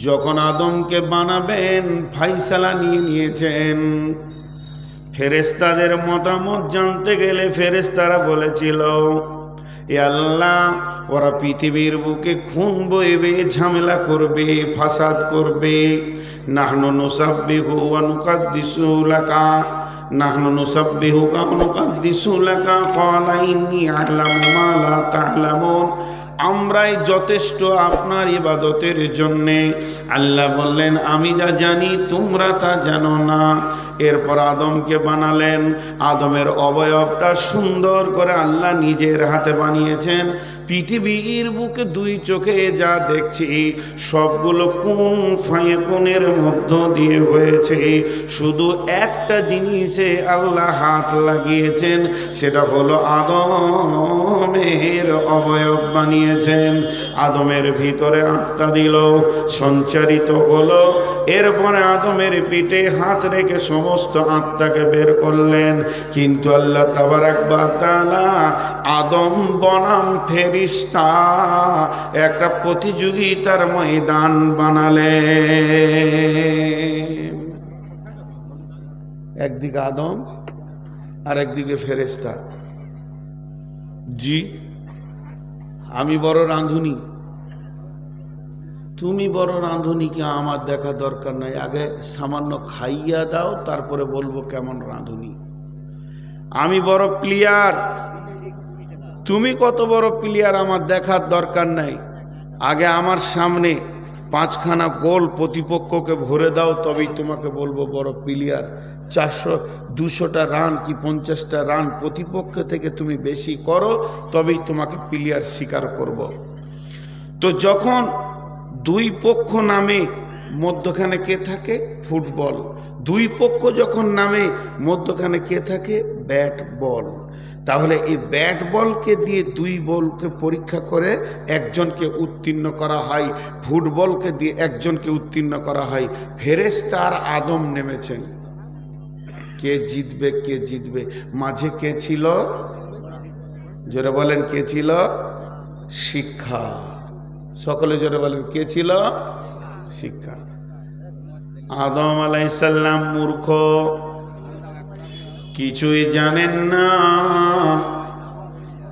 যখন আদমকে বানাবেন ফাইসালা নিয়ে নিয়েছেন। ফেরেশতাদের মতামত জানতে গেলে ফেরেশতারা বলেছিল, এ আল্লাহ, ওরা পৃথিবীর বুকে খুন বইবে, ঝামেলা করবে, ফাসাদ করবে। নাহনু নুসাব্বিহু ওয়া নুকাদ্দিসু লাকা, নাহনু নুসাব্বিহুকা ওয়া নুকাদ্দিসু লাকা, ক্বালা ইন্নী আ'লামু মা লা তা'লামুন। আমরাই যথেষ্ট আপনার ইবাদতের জন্যে। আল্লাহ বললেন, আমি যা জানি তোমরা তা জানো না। এরপর আদমকে বানালেন। আদমের অবয়বটা সুন্দর করে আল্লাহ নিজের হাতে বানিয়েছেন। পৃথিবীর বুকে দুই চোখে যা দেখছি সবগুলো কোন ফায়াকুনের মধ্য দিয়ে হয়েছে। শুধু একটা জিনিসে আল্লাহ হাত লাগিয়েছেন, সেটা হলো আদমের অবয়ব বানিয়েছেন। আদমের ভিতরে আত্মা দিল, সঞ্চারিত হলো। এরপরে আদমের পিঠে হাত রেখে সমস্ত আত্মাকে বের করলেন। কিন্তু আল্লাহ তাবারাক ওয়া তাআলা আদম বনাম ফেরেশতা একটা প্রতিযোগিতার ময়দান বানালেন। একদিকে আদম আর একদিকে ফেরেশতা। জি, আমি বড় রাঁধুনি, তুমি বড় রাঁধুনি, কি আমার দেখা দরকার নাই। আগে সামান্য খাইয়া দাও, তারপরে বলবো কেমন রাঁধুনি। আমি বড় প্লেয়ার, তুমি কত বড় প্লেয়ার আমার দেখার দরকার নাই। আগে আমার সামনে 5খানা গোল প্রতিপক্ষকে ভরে দাও, তবেই তোমাকে বলবো বড় প্লেয়ার। 200টা রান কি 50টা রান প্রতিপক্ষ থেকে তুমি বেশি করো, তবেই তোমাকে প্লেয়ার স্বীকার করব। তো যখন দুই পক্ষ নামে, মধ্যখানে কে থাকে? ফুটবল। দুই পক্ষ যখন নামে, মধ্যখানে কে থাকে? Bat ball. তাহলে এই ব্যাট বলকে দিয়ে দুই বলকে পরীক্ষা করে একজনকে উত্তীর্ণ করা হয়, ফুটবলকে দিয়ে একজনকে উত্তীর্ণ করা হয়। ফেরেশতা আর আদম নেমেছেন, কে জিতবে কে জিতবে। মাঝে কে ছিল? জোরে বলেন, কে ছিল? শিক্ষা। সকলে জোরে বলেন, কে ছিল? শিক্ষা। আদম আলাইহিস সালাম মূর্খ, কিছুই জানেন না।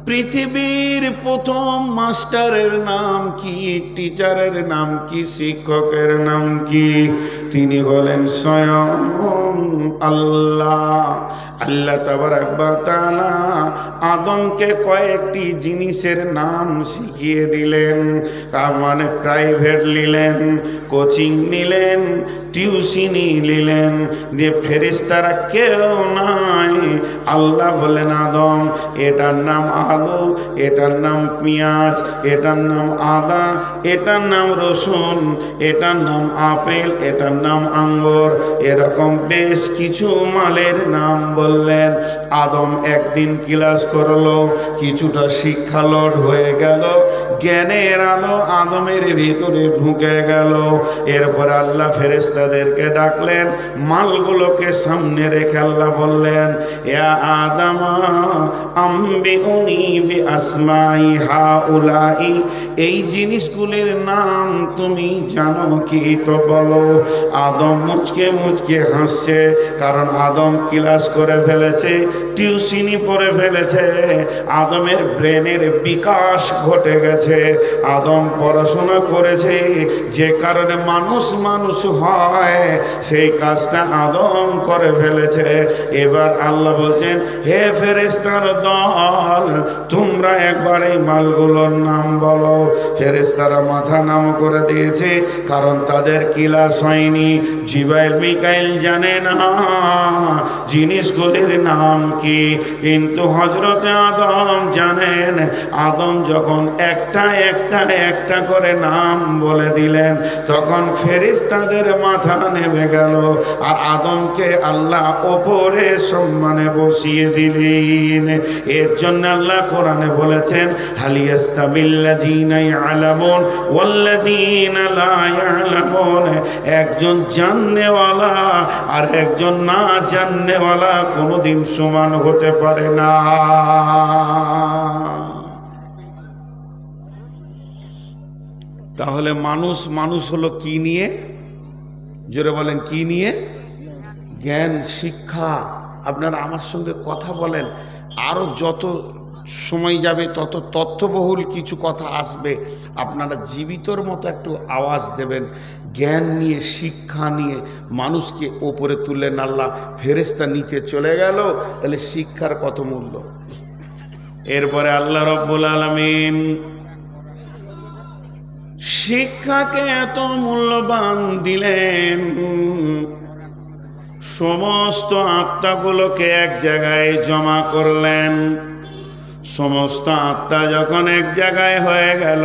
পৃথিবীর প্রথম মাস্টারের নাম কি? টিচারের নাম কি? শিক্ষকের নাম কি? তিনি হলেন স্বয়ং আল্লাহ। আল্লাহ তাবারাক ওয়া তাআলা আদমকে কয়েকটি জিনিসের নাম শিখিয়ে দিলেন। তার মানে প্রাইভেট নিলেন, কোচিং নিলেন, টিউশনি নিলেন। যে ফেরেশতারা কেউ নাই। আল্লাহ বলেন, আদম, এটার নাম আলু, এটার নাম পেঁয়াজ, এটার নাম আদা, এটার নাম রসুন, এটার নাম আপেল, এটার নাম আঙ্গুর। এরকম বেশ কিছু মালের নাম বললেন। আদম একদিন ক্লাস করলো, কিছুটা শিক্ষা লোড হয়ে গেল, জ্ঞানের আলো আদমের ভিতরে ঢুকে গেল। এরপর আল্লাহ ফেরেশতাদেরকে ডাকলেন, মালগুলোকে সামনে রেখে আল্লাহ বললেন, ইয়া আদম আম্বিউনি বিআসমাই হাউলাই, এই জিনিসগুলির নাম তুমি জানো কি? তো বলো। আদম মুচকে মুচকে হাসছে, কারণ আদম ক্লাস করে ফেলেছে, টিউশনি পড়ে ফেলেছে, আদমের ব্রেনের বিকাশ ঘটে গেছে, আদম পড়াশোনা করেছে, যে কারণে মানুষ মানুষ হয়, সেই কাজটা আদম করে ফেলেছে। এবার আল্লাহ বলছেন, হে ফেরেশতার দল, তোমরা একবার এই মালগুলোর নাম বলো। ফেরেশতারা মাথা নাম করে দিয়েছে, কারণ তাদের ক্লাস হয়নি। জিবরাইল মিকাইল জানে না জিনিসগুলির নাম কি, কিন্তু হযরতে আদম জানেন। আদম যখন একটা একটা একটা করে নাম বলে দিলেন, তখন ফেরেশতাদের মাথা নেমে গেল, আর আদমকে আল্লাহ ওপরে সম্মানে বসিয়ে দিলেন। এর জন্য আল্লাহ কোরআনে বলেছেন, হাল ইয়াস্তাবিল্লাযীনা ইয়ালামুন ওয়াল্লাযীনা লা ইয়ালামুন। একজন জাননেওয়ালা আর একজন না জাননেওয়ালা কোনোদিন সমান হতে পারে না। তাহলে মানুষ মানুষ হলো কি নিয়ে? জোরে বলেন, কি নিয়ে? জ্ঞান, শিক্ষা। আপনারা আমার সঙ্গে কথা বলেন, আরো যত সময় যাবে তত তথ্যবহুল কিছু কথা আসবে। আপনারা জীবিতর মতো একটু আওয়াজ দেবেন। জ্ঞান নিয়ে, শিক্ষা নিয়ে মানুষকে ওপরে তুললেন আল্লাহ, ফেরেশতা নিচে চলে গেল। তাহলে শিক্ষার কত মূল্য! এরপরে আল্লাহ রব্বুল আলামিন শিক্ষাকে এত মূল্যবান দিলেন, সমস্ত আত্মাগুলোকে এক জায়গায় জমা করলেন। সমস্ত আত্মা যখন এক জায়গায় হয়ে গেল,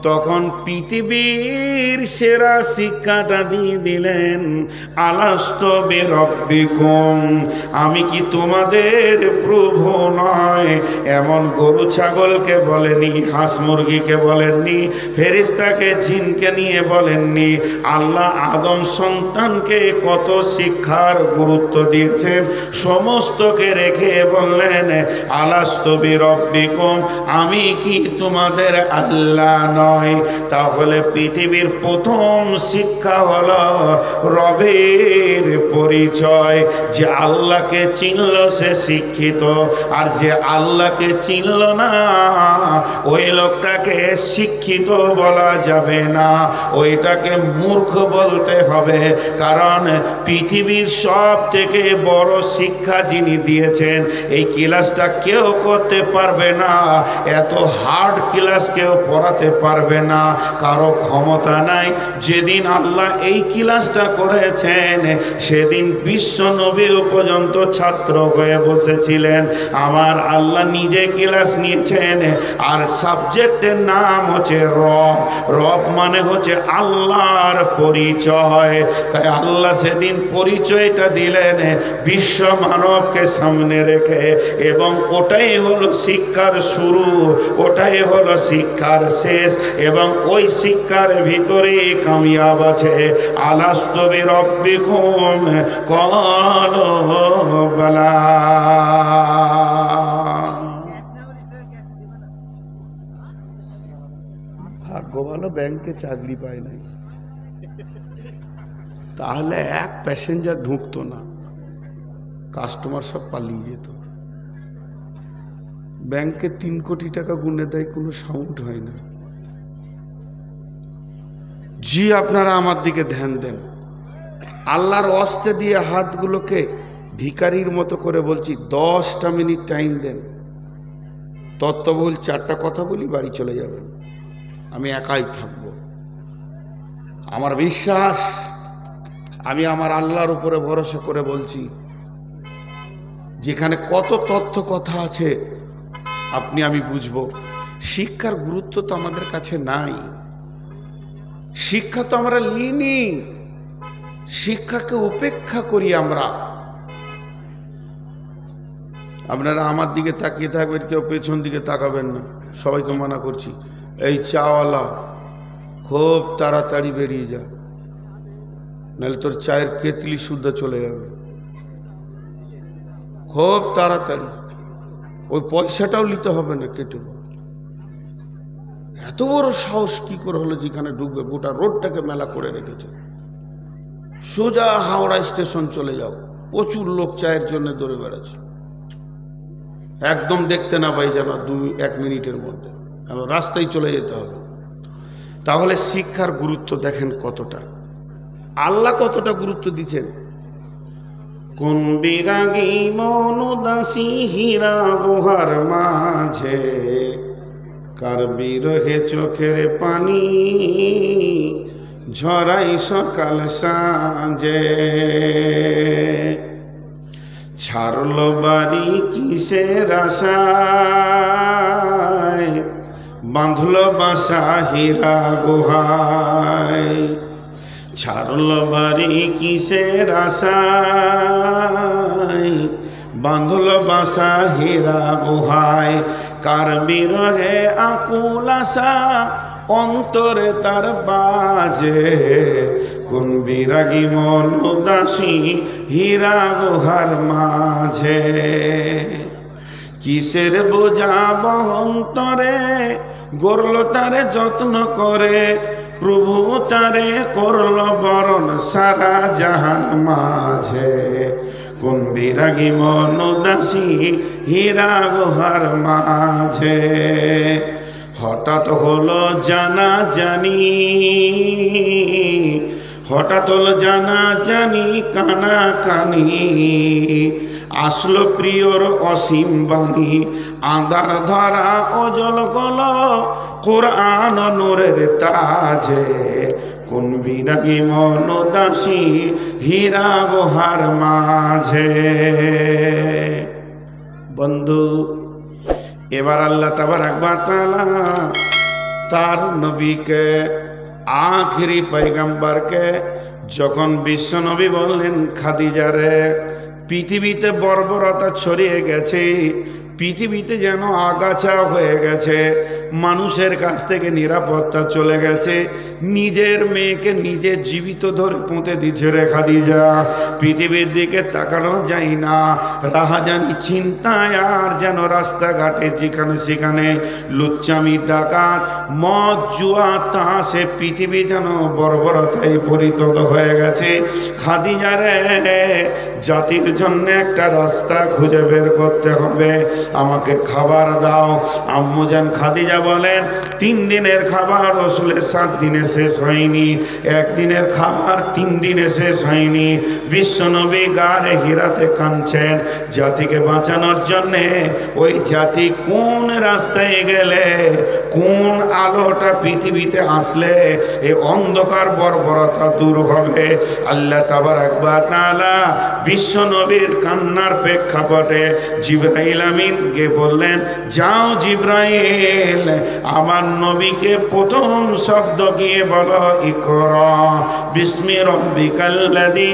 তখন পৃথিবীর সেরা শিক্ষাটা দিয়ে দিলেন, আলাস্তু বিরব্বিকুম, আমি কি তোমাদের প্রভু নয়? এমন গরু ছাগলকে বলেনি, হাঁস মুরগিকে বলেননি, ফেরেশতাকে জিনকে নিয়ে বলেননি। আল্লাহ আদম সন্তানকে কত শিক্ষার গুরুত্ব দিয়েছেন, সমস্তকে রেখে বললেন, আলাস্তু বিরব্বিকুম, আমি কি তোমাদের আল্লাহ নয়? তাহলে পৃথিবীর প্রথম শিক্ষা হলো রবের পরিচয়। যে আল্লাহকে চিনল সে শিক্ষিত, আর যে আল্লাহকে চিনল না ওই লোকটাকে শিক্ষিত বলা যাবে না, ওইটাকে মূর্খ বলতে হবে। কারণ পৃথিবীর সব থেকে বড় শিক্ষা যিনি দিয়েছেন, এই ক্লাসটা কেউ করতে পারবে না, এত হার্ড ক্লাস কেউ পড়াতে পারবে না, কারো ক্ষমতা নাই। যেদিন আল্লাহ এই ক্লাসটা করেছেন, সেদিন বিশ্ব নবীও পর্যন্ত ছাত্র হয়ে বসেছিলেন। আমার আল্লাহ নিজে ক্লাস নিয়েছেন, আর সাবজেক্টের নাম হচ্ছে রব। রব মানে হচ্ছে আল্লাহর পরিচয়। তাই আল্লাহ সেদিন পরিচয়টা দিলেন বিশ্ব মানবকে সামনে রেখে, এবং ওটাই হলো শিক্ষার শুরু, ওটাই হলো শিক্ষার শেষ, এবং ওই শিক্ষার ভিতরে কামিয়াব আছে। আলাস্তু বিরব্বিকুম ক্বালু বালা। ভাগ্য ভালো ব্যাংকে চাকরি পায় নাই, তাহলে এক প্যাসেঞ্জার ঢুকতো না, কাস্টমার সব পালিয়ে যেত। ব্যাংকে 3 কোটি টাকা গুনে দেয়, কোনো সাউন্ড হয় না। জি, আপনারা আমার দিকে ধ্যান দেন। আল্লাহর ওয়াস্তে দিয়ে হাতগুলোকে ভিখারির মতো করে বলছি, 10টা মিনিট টাইম দেন, তত্ত্ববহুল 4টা কথা বলি, বাড়ি চলে যাবেন, আমি একাই থাকবো। আমার বিশ্বাস, আমি আমার আল্লাহর উপরে ভরসা করে বলছি, যেখানে কত তথ্য কথা আছে আপনি আমি বুঝবো। শিক্ষার গুরুত্ব তো আমাদের কাছে নাই, শিক্ষা তো আমরা লিনি, শিক্ষাকে উপেক্ষা করি আমরা। আপনারা আমার দিকে তাকিয়ে থাকবেন, কেউ পেছন দিকে তাকাবেন না, সবাইকে মানা করছি। এই চাওয়ালা খুব তাড়াতাড়ি বেরিয়ে যা, নাহলে তোর চায়ের কেতলি শুদ্ধ চলে যাবে। খুব তাড়াতাড়ি, ওই পয়সাটাও নিতে হবে না, কেটে। এত বড় সাহস কি করে হলো যেখানে ঢুকবে? গোটা রোডটাকে মেলা করে রেখেছে। সোজা হাওড়া স্টেশন চলে যাও, প্রচুর লোক চায়ের জন্য দৌড়ে বেড়াচ্ছে। একদম দেখতে না পাই যেন 1 মিনিটের মধ্যে রাস্তায় চলে যেতে হবে। তাহলে শিক্ষার গুরুত্ব দেখেন কতটা, আল্লাহ কতটা গুরুত্ব দিচ্ছেন। কোন বিরাগী মন উদাসী হীরা গুহার মাঝে, কার বিরহে চোখের পানি ঝরাই সকাল সাঁঝে। ছাড়ল বাড়ি কিসের আশায়, বাঁধল বাসা হীরা গুহায়। ছাড়ল বাড়ি কিসের আশায়, বাঁধল বাসা হীরা গুহায়। কার বিরহে আকুল আশা অন্তরে তার বাজে, কোন বিরাগী মন উদাসী হীরা গুহার মাঝে। কিসের বোঝা বহন্তরে গড়ল তারে যত্ন করে, প্রভু তারে করল বরণ সারা জাহান মাঝে। কোন বিরাগী মন উদাসী হীরা গুহার মাঝে। হঠাৎ হলো জানা জানি, হঠাৎ হলো জানা জানি কানা কানি। আসলো প্রিয়র অসীম বাণী, আঁধার ধরা অজল কল কোরআন নূরের তাজে। কোন বিরাগী মন দাসী হীরা গুহার মাঝে। বন্ধু, এবার আল্লাহ তাবারাক ওয়া তাআলা তার নবীকে, আখিরি পয়গম্বরকে যখন বিশ্ব নবী বললেন, খাদিজারে পৃথিবীতে বর্বরতা ছড়িয়ে গেছে, পৃথিবীতে যেন আগাছা হয়ে গেছে, মানুষের কাছ থেকে নিরাপত্তা চলে গেছে, নিজের মেয়েকে নিজে জীবিত ধরে পুঁতে দিচ্ছে রে খাদিজা। পৃথিবীর দিকে তাকানো যায় না, রাহাজানি চিন্তায় আর যেন রাস্তাঘাটে যেখানে সেখানে লুচ্চামি ডাকাত মদ জুয়া তাসে পৃথিবী যেন বর্বরতায় পরিণত হয়ে গেছে। খাদিজা রে, জাতির জন্য একটা রাস্তা খুঁজে বের করতে হবে, আমাকে খাবার দাও। আম্মুজান খাদিজা বলেন, 3 দিনের খাবার রসুলের 7 দিনে শেষ হয়নি, একদিনের খাবার 3 দিনে শেষ হয়নি। বিশ্বনবী গারে হিরাতে কাঁদছেন জাতিকে বাঁচানোর জন্যে। ওই জাতি কোন রাস্তায় গেলে, কোন আলোটা পৃথিবীতে আসলে এই অন্ধকার বর্বরতা দূর হবে। আল্লাহ তাবারাক ওয়া তাআলা বিশ্বনবীর কান্নার প্রেক্ষাপটে জিবরাইল আমিন কে বললেন, যাও জিবরাইল, আমার নবীকে প্রথম শব্দ গিয়ে বলো, ইকরা বিসমি রাব্বিকাল্লাযী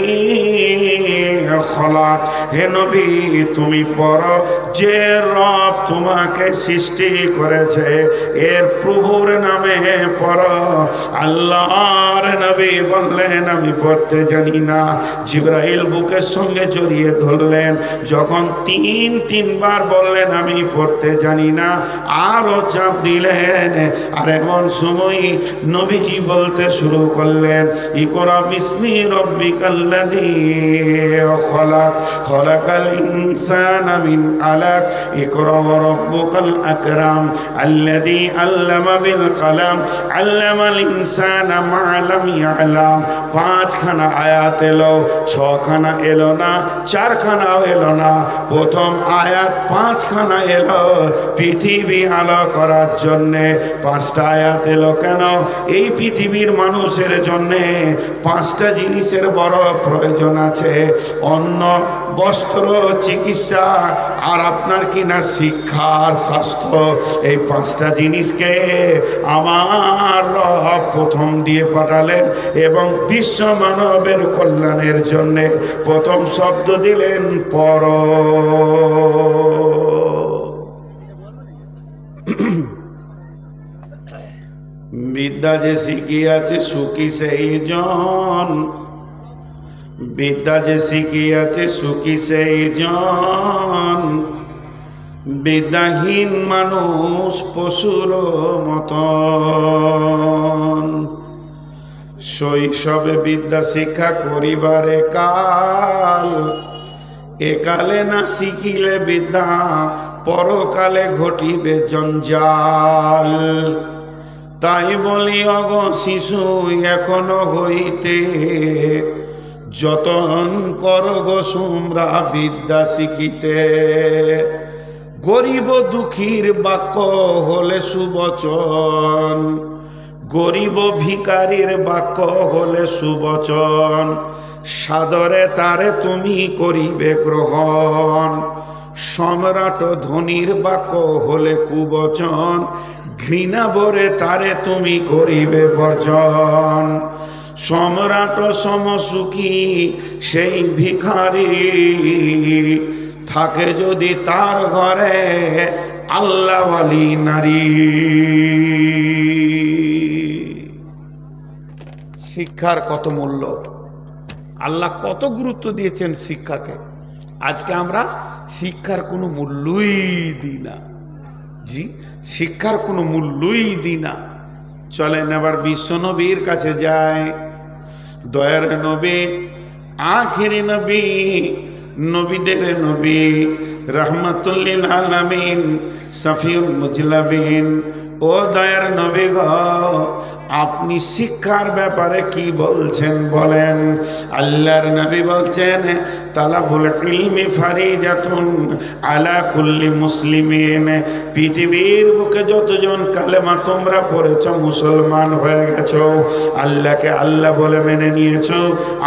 খলাক। হে নবী, তুমি পড়ো, যে রব তোমাকে সৃষ্টি করেছে এর প্রভুর নামে পড়ো। আল্লাহর নবী বললেন, আমি পড়তে জানি না। জিবরাইল বুকের সঙ্গে জড়িয়ে ধরলেন, যখন 3বার বললেন আমি পড়তে জানি না, আরো চাপ দিলেন। আর এমন সময় নবীজি বলতে শুরু করলেন, ইকরা বিসমি রাব্বিকাল্লাযী খলাক, খলাকাল ইনসানা মিন আলাক, ইকরা ওয়া রাব্বুকাল আকরাম আল্লাযী আল্লামা বিল কলম আল্লামাল ইনসানা মা লাম ইয়ালাম। 5খানা আয়াত এলো, 6খানা এলো না, 4খানাও এলো না। প্রথম আয়াত 5খানা এলো পৃথিবী আলো করার জন্যে। 5টা আয়াত এলো কেন? এই পৃথিবীর মানুষের জন্যে 5টা জিনিসের বড় প্রয়োজন আছে, অন্ন, বস্ত্র, চিকিৎসা আর আপনার কিনা শিক্ষার স্বাস্থ্য। এই 5টা জিনিসকে আমার রব প্রথম দিয়ে পাঠালেন এবং বিশ্ব মানবের কল্যাণের জন্যে প্রথম শব্দ দিলেন পর। বিদ্যা যে শিখিয়াছে সুখী সেই জন, বিদ্যা যে শিখিয়াছে সুখী সেই জন, বিদ্যাহীন মানুষ পশুর মতন। শৈশবে বিদ্যা শিক্ষা করিবারে কাল, একালে না শিখিলে বিদ্যা পরকালে ঘটিবে জঞ্জাল। তাই বলি অগ শিশু এখনো হইতে, যতন কর গো তোমরা বিদ্যা শিখিতে। গরিব দুঃখীর বাক্য হলে সুবচন, গরিব ভিকারীর বাক্য হলে সুবচন। সাদরে তারে তুমি করিবে গ্রহণ, সম্রাট ধনীর বাক্য হলে কুবচন। ঘৃণা ভরে তারে তুমি করিবে বর্জন। সম্রাট সমসুখী সেই ভিখারি, থাকে যদি তার ঘরে আল্লাহওয়ালি নারী। শিক্ষার কত মূল্য, আল্লাহ কত গুরুত্ব দিয়েছেন শিক্ষাকে। আজকে আমরা শিক্ষার কোনো মূল্যই দিই না। জি, শিক্ষার কোনো মূল্যই দিই না। চলেন এবার বিশ্ব নবীর কাছে যায়। দয়ার নবী, আখিরি নবী, নবীদের নবী, রহমাতুল্লিল আলামিন, শফিউল মুজলাবিন। ও দয়ার নবী গো, আপনি শিক্ষার ব্যাপারে কি বলছেন বলেন। আল্লাহর নবী বলছেন, তালাবুল ইলমি ফারিজাতুন আলা কুল্লি মুসলিমিন। পৃথিবীর বুকে যতজন কালেমা তোমরা পড়েছ, মুসলমান হয়ে গেছো, আল্লাহকে আল্লাহ বলে মেনে নিয়েছো,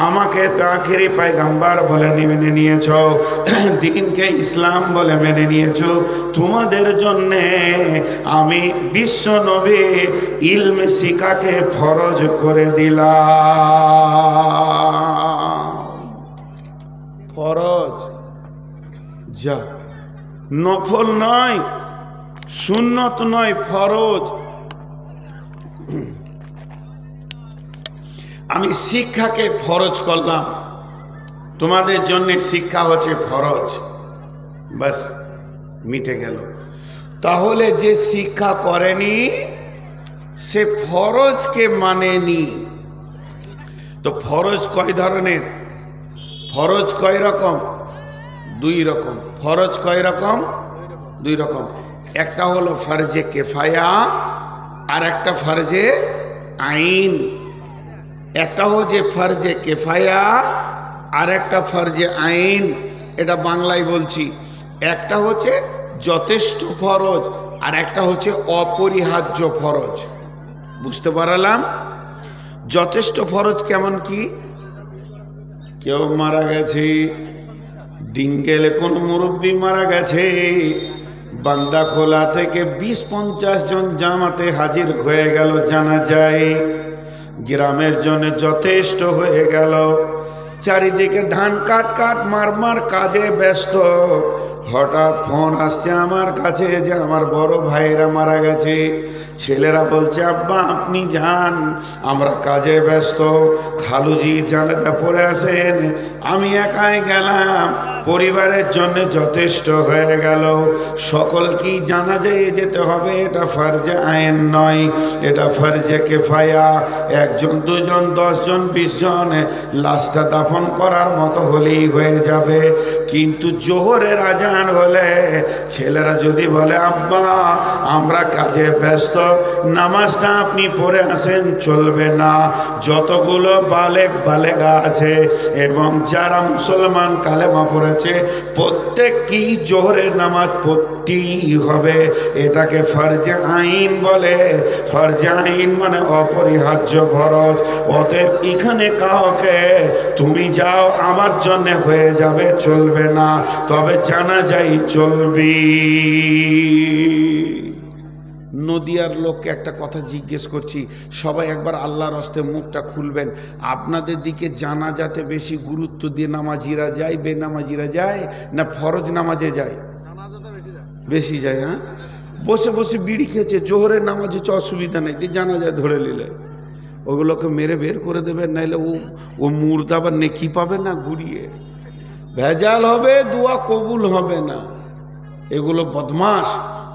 আমাকে আখিরি পয়গম্বর বলে মেনে নিয়েছো, দ্বীনকে ইসলাম বলে মেনে নিয়েছো, তোমাদের জন্যে আমি বিশ্ব নবী ইলমে শিখাকে ফরজ করে দিলাম। ফরজ, যা নফল নয়, সুন্নত নয়, ফরজ। আমি শিক্ষাকে ফরজ করলাম, তোমাদের জন্য শিক্ষা হচ্ছে ফরজ, বাস মিটে গেল। তাহলে যে শিক্ষা করেনি সে ফরজকে মানেনি। তো ফরজ কয় ধরনের? ফরজ কয় রকম? দুই রকম। ফরজ কয় রকম? দুই রকম। একটা হলো ফরজে কেফায়া আর একটা ফরজে আইন। একটা হচ্ছে ফরজে কেফায়া আর একটা ফরজে আইন, এটা বাংলায় বলছি। একটা হচ্ছে যথেষ্ট ফরজ আর একটা হচ্ছে অপরিহার্য ফরজ। বুঝতে পারলাম? যথেষ্ট ফরজ কেমন কি? কেউ মারা গেছে, ডিঙ্গেলে কোন মুরব্বী মারা গেছে, বান্দা খোলা থেকে 20-50 জন জামাতে হাজির হয়ে গেল, জানা যায় গ্রামের জন্য যথেষ্ট হয়ে গেল। চারিদিকে ধান কাট কাট মার কাজে ব্যস্ত। হঠাৎ ফোন আসছে আমার কাছে যে আমার বড় ভাইয়েরা মারা গেছে। ছেলেরা বলছে, আব্বা আপনি যান, আমরা কাজে ব্যস্ত, খালুজি জানাজা পড়ে আসেন। আমি একাই গেলাম, পরিবারের জন্য যথেষ্ট হয়ে গেল। সকলকেই জানাজায় যেতে হবে, এটা ফরজে আইন নয়, এটা ফরজে কেফায়া। 1 জন 2 জন 10 জন 20 জন লাশটা দাফন করার মতো হলেই হয়ে যাবে। কিন্তু জোহরের আজান হলে ছেলেরা যদি বলে, আব্বা আমরা কাজে ব্যস্ত, নামাজটা আপনি পড়ে আসেন, চলবে না। যতগুলো বালেগা আছে এবং যারা মুসলমান কালেমা পড়েছে, প্রত্যেককেই জোহরের নামাজ পড়তেই হবে। এটাকে ফরজে আইন বলে। ফরজে আইন মানে অপরিহার্য ফরজ। অতএব এখানে কাউকে তুমি যাও আমার জন্য হয়ে যাবে চলবে না, তবে জানা যাই চলবি। নদিয়ার লোককে একটা কথা জিজ্ঞেস করছি, সবাই একবার আল্লাহর হস্তে মুখটা খুলবেন। আপনাদের দিকে জানাজাতে বেশি গুরুত্ব দিয়ে নামাজিরা যায়, বেনামাজিরা যায়, না ফরজ নামাজে যায়? বেশি যায়। হ্যাঁ, বসে বসে বিড়ি খেয়েছে, জোহরের নামাজ হচ্ছে অসুবিধা নেই, দিয়ে জানাজায় ধরে নিলে ওগুলোকে মেরে বের করে দেবেন, নাইলে ও মুর্দা আবার নেকি পাবে না, ঘুরিয়ে ভেজাল হবে, দোয়া কবুল হবে না। এগুলো বদমাস।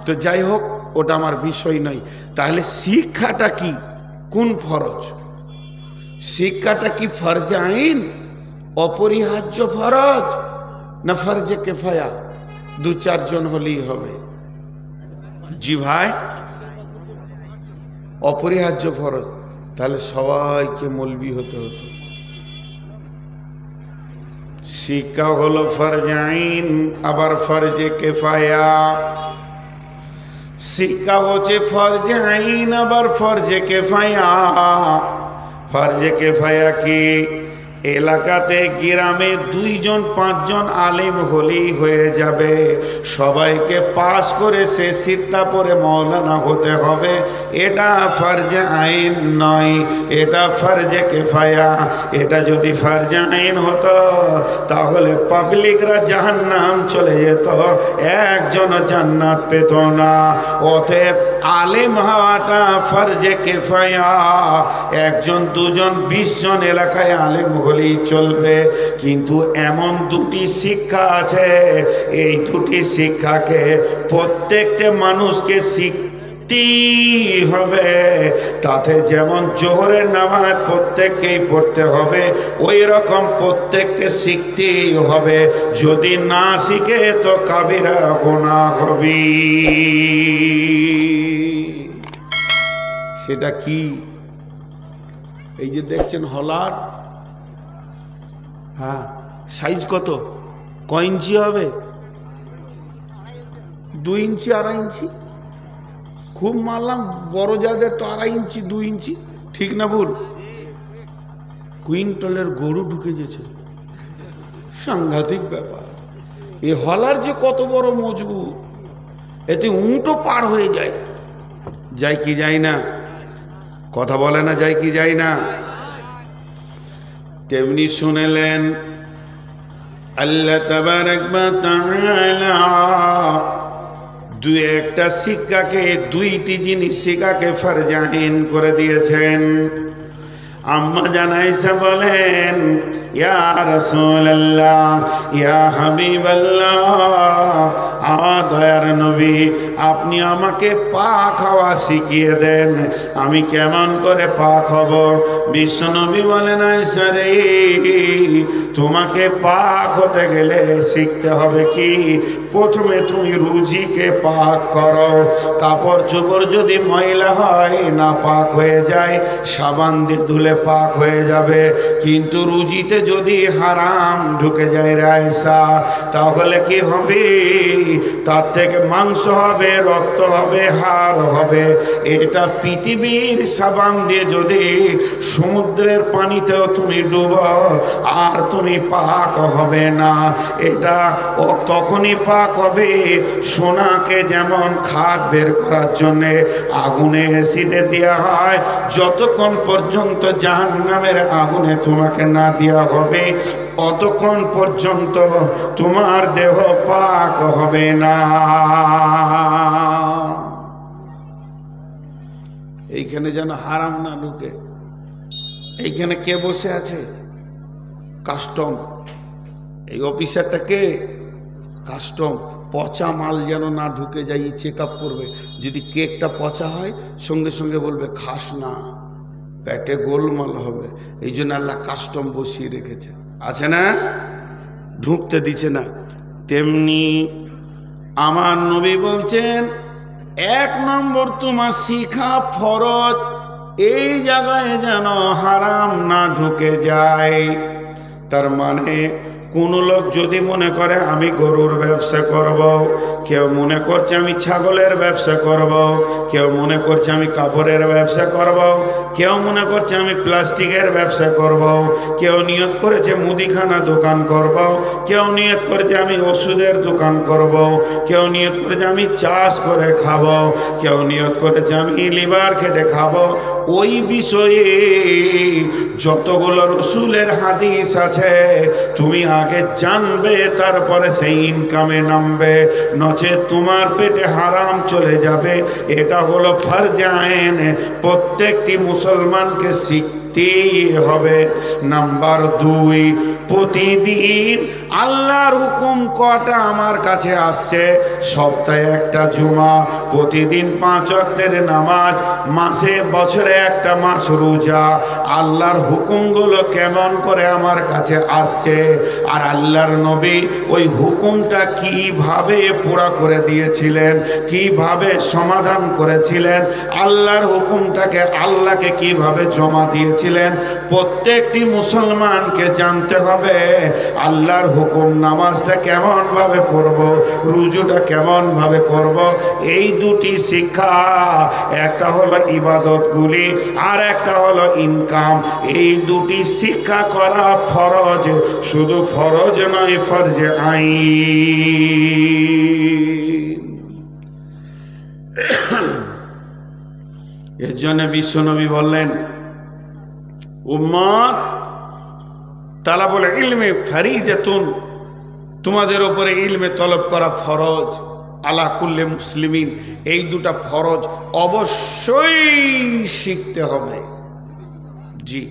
তো যাই হোক, ওটা আমার বিষয় নয়। তাহলে শিক্ষাটা কি? কোন ফরজ? শিক্ষাটা কি ফরজে আইন, অপরিহার্য ফরজ, না ফরজে কেফায়া? 2-4 জন হলেই হবে। জি ভাই, অপরিহার্য ফরজ। তাহলে সবাইকে মৌলবি হতে হতো। শিক্ষা হলো ফরজে আইন, আবার ফরজে কেফায়া। শিক্ষা হচ্ছে ফরজে আইন, আবার ফরজে কেফায়া। ফরজে কেফায়া কি? এলাকাতে গ্রামে 2 জন 5 জন আলেম হলেই হয়ে যাবে। সবাইকে পাস করে সে সিত্তা পরে মৌলানা হতে হবে, এটা ফরজে আইন নয়, এটা ফরজে কেফায়া। এটা যদি ফরজে আইন হতো তাহলে পাবলিকরা জাহান্নাম চলে যেত, একজন জান্নাত পেত না। অতএব আলেম হওয়াটা ফরজে কেফায়া। 1 জন 2 জন 20 জন এলাকায় আলেম হলেই চলবে, কিন্তু এমন দুটি শিক্ষা আছে, এই দুটি শিক্ষাকে প্রত্যেকটা মানুষকে শিখতেই হবে। তাতে যেমন জোহরের নামাজ প্রত্যেককেই পড়তে হবে, ওই রকম প্রত্যেককে শিখতেই হবে। যদি না শিখে তো কাবিরা গুনাহ হবে। সেটা কি? এই যে দেখছেন হলার, হ্যাঁ, সাইজ কত, কয় ইঞ্চি হবে? 2 ইঞ্চি 2.5 ইঞ্চি, খুব মারলাম। বড় যাদের তো 2.5 ইঞ্চি 2 ইঞ্চি, ঠিক না ভুল? কুইন্টলের গরু ঢুকে গেছে, সাংঘাতিক ব্যাপার। এ হলার যে কত বড় মজবুত, এতে উঁটও পার হয়ে যায়। যায় কি যায় না? কথা বলে না, যায় কি যায় না? তেমনি শুনেলেন আল্লাহ তাবারক ওয়া তাআলা দুই একটা শিক্ষাকে, দুইটি জিনিস শিক্ষাকে ফরজ আইন করে দিয়েছেন। আম্মা জান আয়েশা বলেন, ইয়া রাসূলুল্লাহ, ইয়া হাবিবাল্লাহ, দয়ার নবী, আপনি আমাকে পাক হওয়া শিখিয়ে দেন, আমি কেমন করে পাক হব? বিশ্ব নবী বলেন, আয়েশা রে, তোমাকে পাক হতে গেলে শিখতে হবে কি? প্রথমে তুমি রুজিকে পাক করো। কাপড় চোপড় যদি ময়লা হয়, না পাক হয়ে যায়, সাবান দিয়ে ধুলে পাক হয়ে যাবে। কিন্তু রুজিতে যদি হারাম ঢুকে যায় রে আয়েশা, তাহলে কি হবে? তার থেকে মাংস হবে, রক্ত হবে, হাড় হবে। এটা পৃথিবীর সাবান দিয়ে যদি সমুদ্রের পানিতেও তুমি ডুবো, আর তুমি পাক হবে না। এটা তখনই পাক হবে, সোনাকে যেমন খাদ বের করার জন্যে আগুনে অ্যাসিডে দেওয়া হয়, যতক্ষণ পর্যন্ত জাহান্নামের আগুনে তোমাকে না দেওয়া হবে, অতক্ষণ পর্যন্ত তোমার দেহ পাক হবে না। এইখানে যেন হারাম না ঢুকে। এইখানে কে বসে আছে? কাস্টম। এই অফিসারটা কে? কাস্টম। পচা মাল যেন না ঢুকে যায়, চেক আপ করবে। যদি কেকটা পচা হয়, সঙ্গে সঙ্গে বলবে খাস না, পেটে গোলমাল হবে। এই জন্য আল্লাহ কাস্টম বসিয়ে রেখেছে, আছে না? ঢুকতে দিচ্ছে না। তেমনি আমার নবী বলছেন, 1 নম্বর তোমার শিখা ফরজ, এই জায়গায় যেন হারাম না ঢুকে যায়। তার মানে কোন লোক যদি মনে করে আমি গরুর ব্যবসা করব, কেউ মনে করছে আমি ছাগলের ব্যবসা করব, কেউ মনে করছে আমি কাপড়ের ব্যবসা করব, কেউ মনে করছে আমি প্লাস্টিকের ব্যবসা করব, কেউ নিয়ত করেছে মুদিখানা দোকান করব, কেউ নিয়ত করেছে আমি ওষুধের দোকান করব, কেউ নিয়ত করেছে আমি চাষ করে খাবো, কেউ নিয়ত করেছে আমি লিভার খেটে খাবো। ওই বিষয়ে যতগুলো রসুলের হাদিস আছে তুমি আগে জানবে, তারপরে সেই ইনকামে নামবে, নচেত তোমার পেটে হারাম চলে যাবে। এটা হলো ফরজ আইন, প্রত্যেকটি মুসলমানকে শিখতেই হবে। নাম্বার 2, প্রতিদিন আল্লাহর হুকুম কটা আমার কাছে আসছে? সপ্তাহে একটা জুমা, প্রতিদিন 5 ওয়াক্তের নামাজ, মাসে বছরে একটা মাস রোজা। আল্লাহর হুকুমগুলো কেমন করে আমার কাছে আসছে, আর আল্লাহর নবী ওই হুকুমটা কিভাবে পুরা করে দিয়েছিলেন, কিভাবে সমাধান করেছিলেন, আল্লাহর হুকুমটাকে আল্লাহকে কিভাবে জমা দিয়েছিলেন, প্রত্যেকটি মুসলমানকে জানতে হবে। আল্লাহর হুকুম, নামাজটা কেমন ভাবে পড়ব, রুজুটা কেমন ভাবে করব, এই দুটি শিক্ষা, একটা হলো ইবাদতগুলি আর একটা হলো ইনকাম। এই দুটি শিক্ষা করা ফরজ, শুধু ফরজ নয়, ফরজে আইন। এর জন্য বিশ্বনবী বললেন, উম্মত তালাবুল ইলমে ফরিজাতুন, তোমাদের উপরে ইলমে তলব করা ফরজ, আলা কুল্লি মুসলিমিন। এই দুটা ফরজ অবশ্যই শিখতে হবে। জি,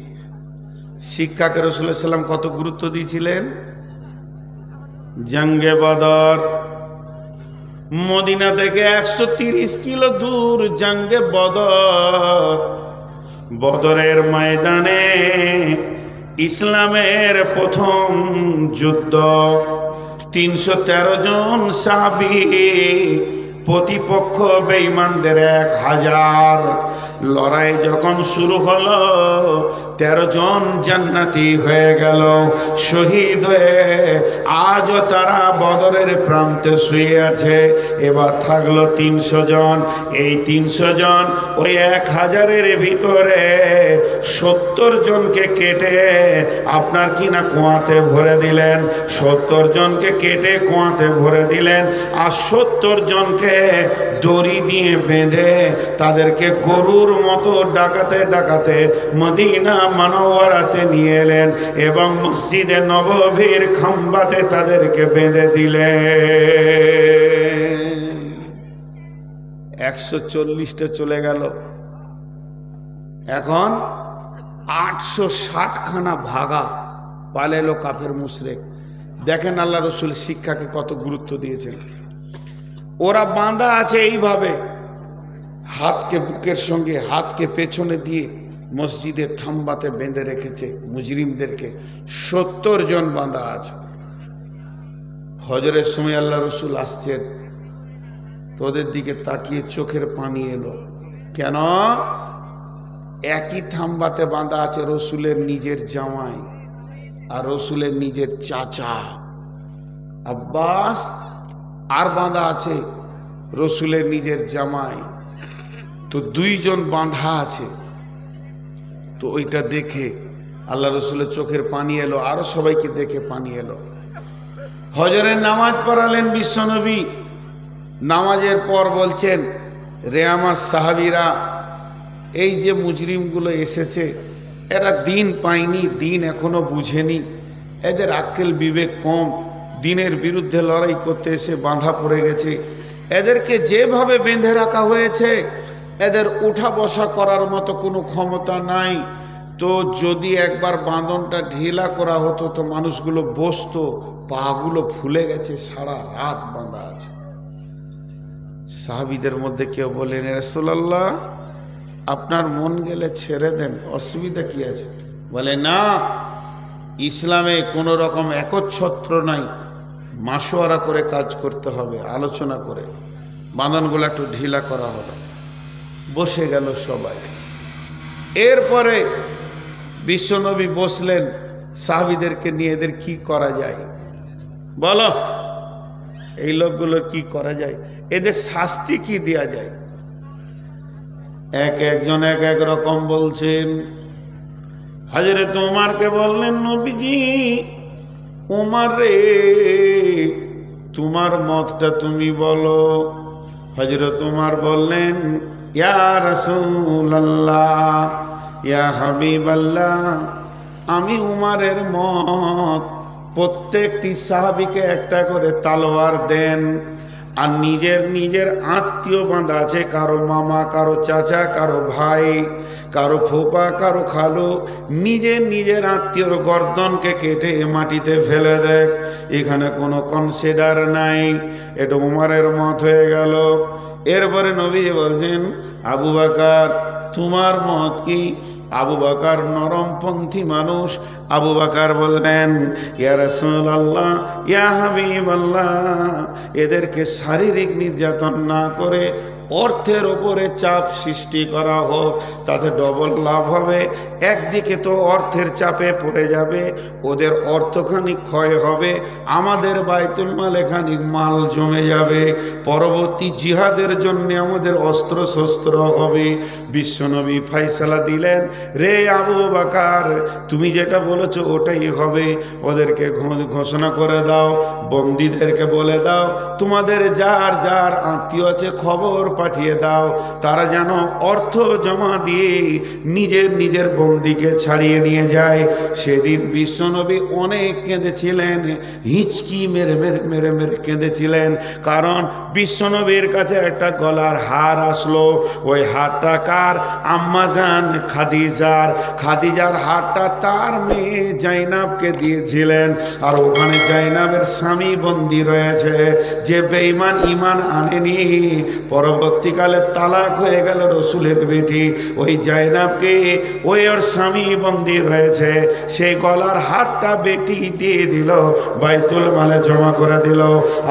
শিক্ষাকে রাসূল সাল্লাম কত গুরুত্ব দিয়েছিলেন। জঙ্গে বদর, মদিনা থেকে 130 কিলো দূর জঙ্গে বদর। বদরের ময়দানে ইসলামের প্রথম যুদ্ধ। 313 জন সাহাবী, প্রতিপক্ষ বেঈমানদের 1000। লড়াই যখন শুরু হলো 13 জন জান্নাতি হয়ে গেল, শহীদ হয়ে আজও তারা বদরের প্রান্তে শুয়ে আছে। এবার থাকলো 300 জন। এই 300 জন ওই 1000-এর ভিতরে 70 জনকে কেটে আপনার কিনা কুয়াতে ভরে দিলেন। 70 জনকে কেটে কুয়াতে ভরে দিলেন, আর 70 জনকে দড়ি দিয়ে বেঁধে তাদেরকে গরুর মতো ডাকাতে ডাকাতে মদিনা মুনাওয়ারাতে নিয়ে এলেন এবং মসজিদে নববীর খাম্বাতে তাদেরকে বেঁধে দিলেন। 140টা চলে গেল, এখন 860 খানা ভাগা পালেলো কাফের মুশরিক। দেখেন আল্লাহ রসুল শিক্ষাকে কত গুরুত্ব দিয়েছেন। ওরা বাঁধা আছে এইভাবে, হাতকে বুকের সঙ্গে হাতকে পেছনে দিয়ে মসজিদের থাম্বাতে বেঁধে রেখেছে মুজরিমদেরকে। 70 জন বাঁধা আছে। হজরের সময় আল্লাহ রসুল আসছেন, তোদের দিকে তাকিয়ে চোখের পানি এলো। কেন? একই থাম্বাতে বাঁধা আছে রসুলের নিজের জামাই আর রসুলের নিজের চাচা আব্বাস, আর বাঁধা আছে রসুলের নিজের জামাই। তো 2 জন বাঁধা আছে। তো ওইটা দেখে আল্লাহ রসুলের চোখের পানি এলো, আরো সবাইকে দেখে পানি এলো। হজরের নামাজ পড়ালেন বিশ্বনবী। নামাজের পর বলছেন, রে আমার সাহাবীরা, এই যে মুজরিমগুলো এসেছে এরা দিন পায়নি, দিন এখনো বুঝেনি, এদের আক্কেল বিবেক কম, দিনের বিরুদ্ধে লড়াই করতে এসে বাঁধা পড়ে গেছে। এদেরকে যেভাবে বেঁধে রাখা হয়েছে এদের উঠা বসা করার মতো কোনো ক্ষমতা নাই। তো যদি একবার বাঁধনটা ঢিলা করা হতো তো মানুষগুলো বসতো, পাগুলো ফুলে গেছে, সারা রাত বাঁধা আছে। সাহাবীদের মধ্যে কেউ বলেন, রাসূলুল্লাহ আপনার মন গেলে ছেড়ে দেন, অসুবিধা কি আছে? বলে না, ইসলামে কোনো রকম একচ্ছত্র নাই, মাসোয়ারা করে কাজ করতে হবে, আলোচনা করে। বাঁধনগুলো একটু ঢিলা করা হলো, বসে গেল সবাই। এরপরে বিশ্বনবী বসলেন, সাহাবীদেরকে নিয়ে এদের কি করা যায় বলো, এই লোকগুলোর কি করা যায়, এদের শাস্তি কি দেয়া যায়? একজন এক এক রকম বলছেন। হযরত ওমরকে বললেন, নবীজি ওমর রে, তোমার মতটা তুমি বলো। হযরত ওমর বললেন, ইয়া রাসূলুল্লাহ, ইয়া হাবিবাল্লাহ, আমি উমরের মত প্রত্যেকটি সাহাবীকে একটা করে তলোয়ার দেন, আর নিজের নিজের আত্মীয় বাঁধা আছে, কারো মামা, কারো চাচা, কারো ভাই, কারো ফুপা, কারো খালু, নিজের নিজের আত্মীয়র গর্দনকে কেটে মাটিতে ফেলে দেখ, এখানে কোনো কনসিডার নাই। এটা উমরের মত হয়ে গেল। এরপরে নবী বলছেন, আবু বকর তোমার মত কি? আবু বকর নরমপন্থী মানুষ। আবু বকর বললেন, ইয়া রাসূলুল্লাহ, ইয়া হাবিবাল্লাহ, এদেরকে শারীরিক নির্যাতন না করে অর্থের ওপরে চাপ সৃষ্টি করা হোক, তাতে ডবল লাভ হবে। একদিকে তো অর্থের চাপে পড়ে যাবে, ওদের অর্থখানিক ক্ষয় হবে, আমাদের বাইতুল মালে খানিক মাল জমে যাবে, পরবর্তী জিহাদের জন্য আমাদের অস্ত্র শস্ত্র হবে। বিশ্বনবী ফয়সালা দিলেন, রে আবু বকর, তুমি যেটা বলেছো ওটাই হবে। ওদেরকে ঘোষণা করে দাও, বন্দীদেরকে বলে দাও, তোমাদের যার যার আত্মীয় আছে খবর পাঠিয়ে দাও, তারা যেন অর্থ জমা দিয়ে নিজের নিজের বন্দীকে ছাড়িয়ে নিয়ে যায়। সেদিন বিশ্বনবী অনেক কেঁদেছিলেন, হিচকি মেরে মেরে মেরে মেরে কেঁদেছিলেন, কারণ বিশ্বনবীর কাছে একটা গলার হার আসলো। ওই হারটা কার? আম্মাজান খাদিজার হাতটা তার মেয়ে জাইনাবকে দিয়েছিলেন। আর ওখানে জাইনাবের স্বামী বন্দী রয়েছে, যে বেঈমান ঈমান আনেনি, পরবর্তীকালে তালাক হয়ে গেল রসুলের বেটি, ওই জাইনাবকে ওই ওর স্বামী বন্দী রয়েছে, সেই গলার হাতটা বেটি দিয়ে দিল, বাইতুল মালে জমা করে দিল।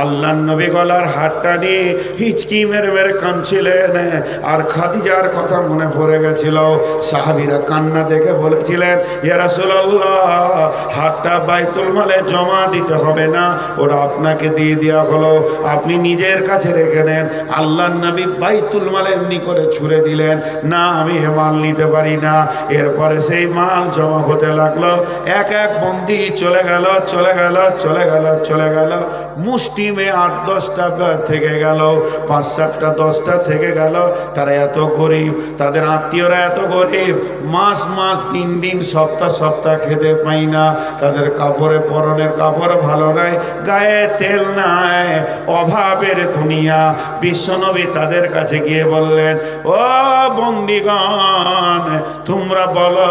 আল্লাহর নবী গলার হাতটা নিয়ে হিচকি মেরে মেরে কাঁদছিলেন, আর খাদিজার কথা মনে পড়ে গেছিল। সাহাবীরা কান্না দেখে বলেছিলেন, ইয়া রাসূলুল্লাহ, হাতটা বাইতুল মালে জমা দিতে হবে না, ওরা আপনাকে দিয়ে দেওয়া হলো, আপনি নিজের কাছে রেখে নেন। আল্লাহর নবী বাইতুল মালে এমনি করে ছুঁড়ে দিলেন, না আমি মাল নিতে পারি না। এরপরে সেই মাল জমা হতে লাগলো, এক এক বন্দি চলে গেল, মুষ্টিমে 8-10টা থেকে গেল, 5-7টা 10টা থেকে গেল। তারা এত গরিব, তাদের আত্মীয়রা এত গরিব, মাস দিন সপ্তাহ খেতে পাই না, তাদের কাপড়ে পরনের কাপড় ভালো নাই, গায়ে তেল নাই, অভাবের দুনিয়া। বিশ্বনবী তাদের কাছে গিয়ে বললেন, ও বন্দিগণ, তোমরা বলো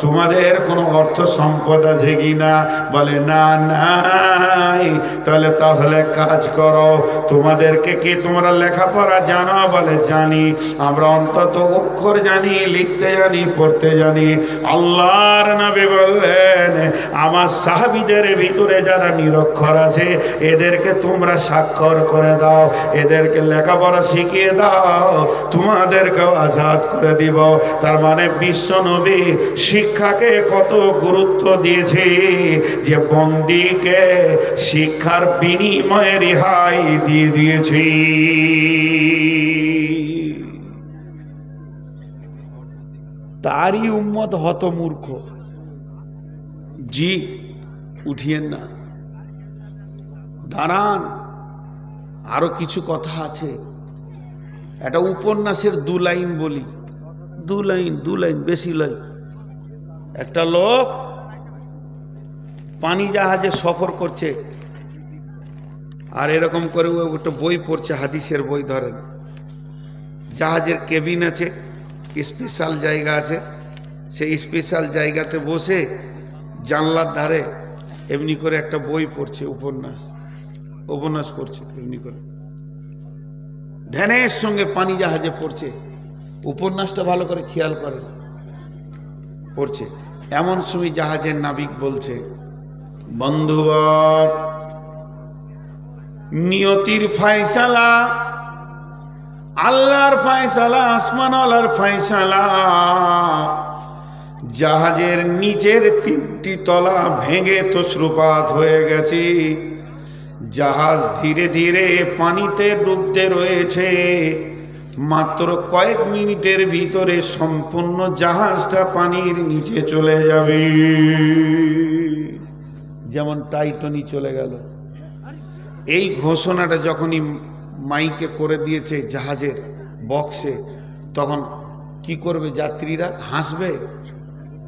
তোমাদের কোনো অর্থ সম্পদ আছে কি না? বলে না, নাই। তাহলে কাজ করো, তোমাদেরকে কি তোমরা লেখাপড়া জানো? বলে জানি, আমরা অন্তত অক্ষর জানি, লিখতে জানি, পড়তে জানি। আল্লাহর নবী বললেন, আমার সাহাবীদের ভিতরে যারা নিরক্ষর আছে, এদেরকে তোমরা স্বাক্ষর করে দাও, এদেরকে লেখাপড়া শিখিয়ে দাও, তোমাদেরকেও আজাদ করে দিব। তার মানে বিশ্বনবী শিক্ষাকে কত গুরুত্ব দিয়েছে, যে বন্দীকে শিক্ষার বিনিময়ে রেহাই দিয়ে দিয়েছি। তারই উম্মত হতমূর্খ। জি, উঠিয়েন না, দাঁড়ান, আরো কিছু কথা আছে। একটা উপন্যাসের 2 লাইন বলি, 2 লাইন, বেশি লাইন। একটা লোক পানি জাহাজে সফর করছে, আর এরকম করে ও একটা বই পড়ছে, হাদিসের বই। ধরেন, জাহাজের কেবিন আছে, স্পেশাল জায়গা আছে, সেই স্পেশাল জায়গাতে বসে জানলার ধারে এমনি করে একটা বই পড়ছে, উপন্যাস পড়ছে, এমনি করে ধ্যানের সঙ্গে পানি জাহাজে পড়ছে। উপন্যাসটা ভালো করে খেয়াল করে পড়ছে। এমন সময় জাহাজের নাবিক বলছে, বন্ধুবর, নিয়তির ফায়সালা, আল্লাহর ফায়সালা, আসমানওয়ালার ফায়সালা, জাহাজের নিচের 3টি তলা ভেঙে তছরুপাত হয়ে গেছে, জাহাজ ধীরে ধীরে পানিতে ডুবতে রয়েছে। মাত্র কয়েক মিনিটের ভিতরে সম্পূর্ণ জাহাজটা পানির নিচে চলে যাবে, যেমন টাইটানি চলে গেল। এই ঘোষণাটা যখনই মাইকে করে দিয়েছে জাহাজের বক্সে, তখন কি করবে যাত্রীরা? হাসবে,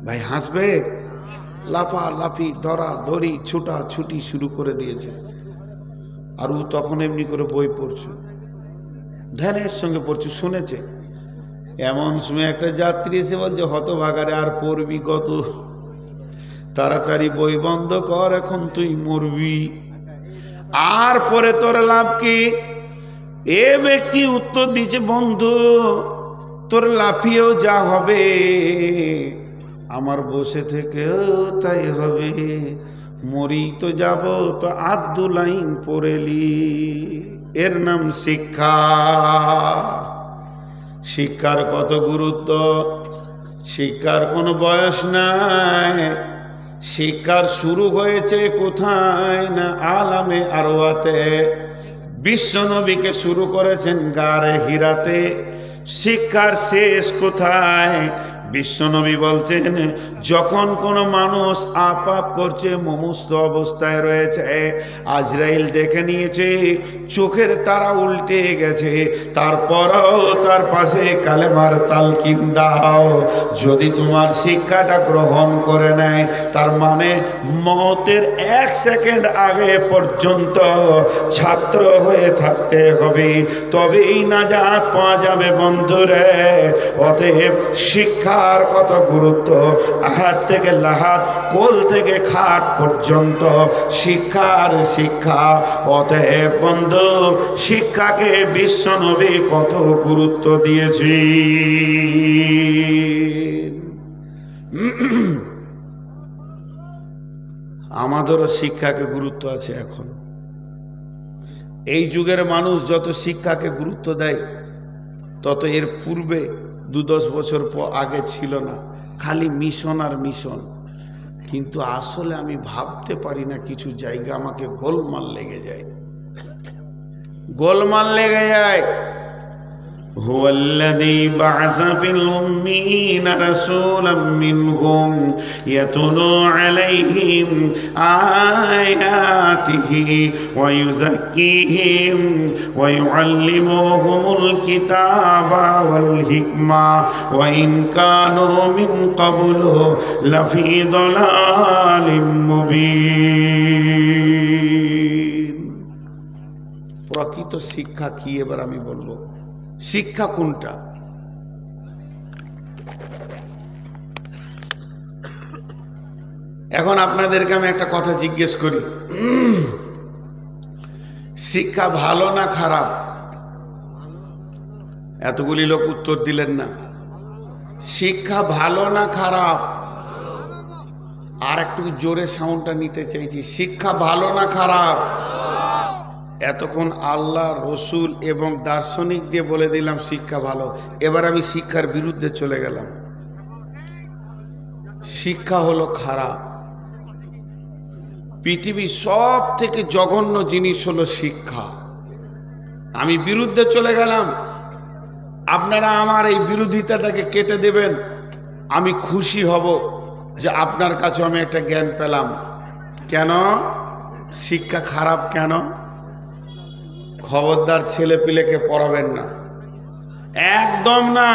ভাই হাসবে। লাফালাফি, ধরাধরি, ছুটাছুটি শুরু করে দিয়েছে। আর ও তখন এমনি করে বই পড়ছে, ধ্যানের সঙ্গে পড়ছে, শুনেছে। এমন সময় একটা যাত্রী এসে বলছে, হতভাগারে, আর পড়বি কত? তাড়াতাড়ি বই বন্ধ কর, এখন তুই মরবি, আর পরে তোর লাভ কি? এ ব্যক্তি উত্তর দিচ্ছে, বন্ধু, তোর লাফিয়েও যা হবে, আমার বসে থেকেও তাই হবে, মরি তো যাব, তো 2 লাইন পড়েলি। এর নাম শিক্ষা। শিক্ষার কত গুরুত্ব, শিক্ষার কোনো বয়স নাই। শিক্ষার শুরু হয়েছে কোথায়? না আলামে আরওয়াতে। বিশ্বনবীকে শুরু করেছেন গারে হিরাতে। শিক্ষার শেষ কোথায়? বিশ্বনবী বলছেন, যখন কোনো মানুষ আপাপ করছে, মুমূর্ষু অবস্থায় রয়েছে, আজরাইল দেখে নিয়েছে, চোখের তারা উল্টে গেছে, তারপরও তার পাশে কালেমার তালকিন দাও। যদি তোমার শিক্ষাটা গ্রহণ করে নেয়, তার মানে মতের 1 সেকেন্ড আগে পর্যন্ত ছাত্র হয়ে থাকতে হবে, তবেই নাজাত পাওয়া যাবে বন্ধুরে। অতএব শিক্ষার কত গুরুত্ব, আহাত থেকে লাহাত, কোল থেকে খাট পর্যন্ত শিক্ষার শিক্ষা। অতএব বন্ধু, শিক্ষাকে বিশ্বনবী কত গুরুত্ব দিয়েছি। আমাদেরও শিক্ষাকে গুরুত্ব আছে। এখন এই যুগের মানুষ যত শিক্ষাকে গুরুত্ব দেয়, তত এর পূর্বে 2-10 বছর আগে ছিল না, খালি মিশন আর মিশন। কিন্তু আসলে আমি ভাবতে পারি না, কিছু জায়গা আমাকে গোলমাল লেগে যায়, গোলমাল লেগে যায়। হুয়াল্লাযী বা'আসা ফিল উম্মিয়িনা রাসূলাম মিনহুম ইয়াতুলু আলাইহিম আয়াতিহি ওয়া ইউযাক্কিহিম ওয়া ইউআল্লিমুহুমুল কিতাবা ওয়াল হিকমা ওয়া ইন কানু মিন ক্বাবলু লাফি দালালিম মুবিন। প্রকৃত শিক্ষা কি এবার আমি বলবো। শিক্ষা কোনটা? এখন আপনাদেরকে আমি একটা কথা জিজ্ঞেস করি, শিক্ষা ভালো না খারাপ? এতগুলি লোক উত্তর দিলেন না। শিক্ষা ভালো না খারাপ? আর একটু জোরে সাউন্ডটা নিতে চাইছি। শিক্ষা ভালো না খারাপ? এতক্ষণ আল্লাহ, রসুল এবং দার্শনিক দিয়ে বলে দিলাম শিক্ষা ভালো। এবার আমি শিক্ষার বিরুদ্ধে চলে গেলাম। শিক্ষা হলো খারাপ। পৃথিবীর সব থেকে জঘন্য জিনিস হলো শিক্ষা। আমি বিরুদ্ধে চলে গেলাম, আপনারা আমার এই বিরোধিতাটাকে কেটে দেবেন, আমি খুশি হব যে আপনার কাছে আমি একটা জ্ঞান পেলাম। কেন শিক্ষা খারাপ? কেন? খবরদার ছেলে পিলেকে পড়াবেন না, একদম না।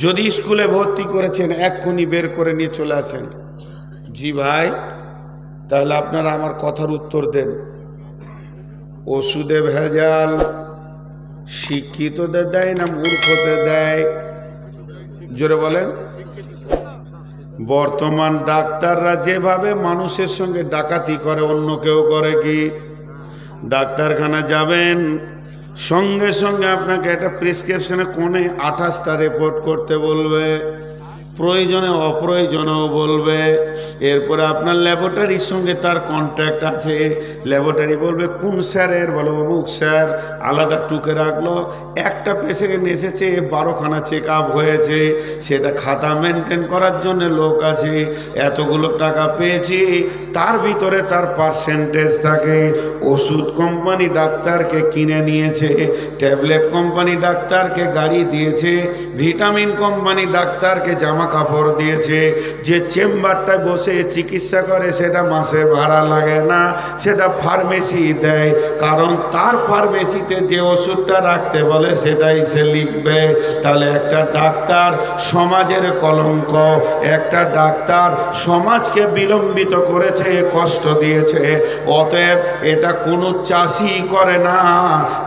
যদি স্কুলে ভর্তি করেছেন, এক্ষুনি বের করে নিয়ে চলে আসেন। জি ভাই, তাহলে আপনারা আমার কথার উত্তর দেন। ওষুধে ভেজাল শিক্ষিতদের দেয় না মূর্খদের দেয়? জোরে বলেন। বর্তমান ডাক্তাররা যেভাবে মানুষের সঙ্গে ডাকাতি করে, অন্য কেউ করে কি? ডাক্তারখানা যাবেন, সঙ্গে সঙ্গে আপনাকে একটা প্রেসক্রিপশনে কোণে 28টা রিপোর্ট করতে বলবে, প্রয়োজনে অপ্রয়োজনেও বলবে। এরপরে আপনার ল্যাবরেটরির সঙ্গে তার কন্ট্যাক্ট আছে, ল্যাবরেটরি বলবে কোন স্যারের, বলো অমুক স্যার, আলাদা টুকে রাখলো। একটা পেশেন্ট এসেছে, 12খানা চেক আপ হয়েছে, সেটা খাতা মেনটেন করার জন্য লোক আছে, এতগুলো টাকা পেয়েছি, তার ভিতরে তার পার্সেন্টেজ থাকে। ওষুধ কোম্পানি ডাক্তারকে কিনে নিয়েছে, ট্যাবলেট কোম্পানি ডাক্তারকে গাড়ি দিয়েছে, ভিটামিন কোম্পানি ডাক্তারকে জামা কাপড় দিয়েছে। যে চেম্বারটায় বসে চিকিৎসা করে সেটা মাসে ভাড়া লাগে না, সেটা ফার্মেসি দেয়, কারণ তার ফার্মেসিতে যে ওষুধটা রাখতে বলে সেটাই সে লিখবে। তাহলে একটা ডাক্তার সমাজের কলঙ্ক, একটা ডাক্তার সমাজকে বিলম্বিত করেছে, কষ্ট দিয়েছে। অতএব এটা কোনো চাষি করে না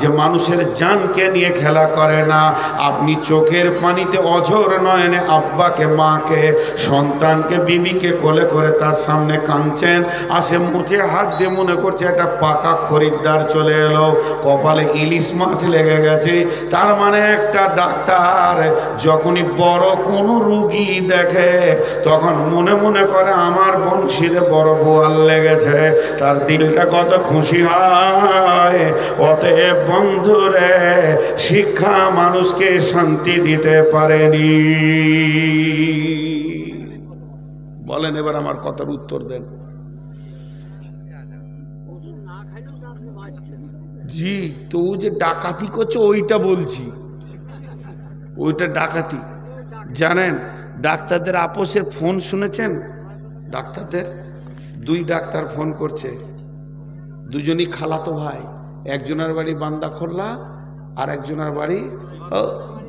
যে মানুষের জানকে নিয়ে খেলা করে না। আপনি চোখের পানিতে অঝোর নয়নে আব্বাকে, মাকে, সন্তানকে, বিবিকে কোলে করে তার সামনে কাঁদছেন, আসে মুছে হাত দিয়ে মনে করছে একটা পাকা খরিদ্দার চলে এলো, কপালে ইলিশ মাছ লেগে গেছে। তার মানে একটা ডাক্তার যখনই বড় কোনো রুগী দেখে, তখন মনে মনে করে আমার বংশীতে বড় বোয়াল লেগেছে, তার দিলটা কত খুশি হয়। অতএব বন্ধুরে, শিক্ষা মানুষকে শান্তি দিতে পারেনি। বলেন, এবার আমার কথার উত্তর দেন। জি, তো ও যে ডাকাতি করছে ওইটা বলছি, ওইটা ডাকাতি। জানেন ডাক্তারদের আপোষের ফোন শুনেছেন? ডাক্তারদের দুই ডাক্তার ফোন করছে, দুজনই খালাতো ভাই, একজনের বাড়ি বান্দাখোল্লা আর একজনের বাড়ি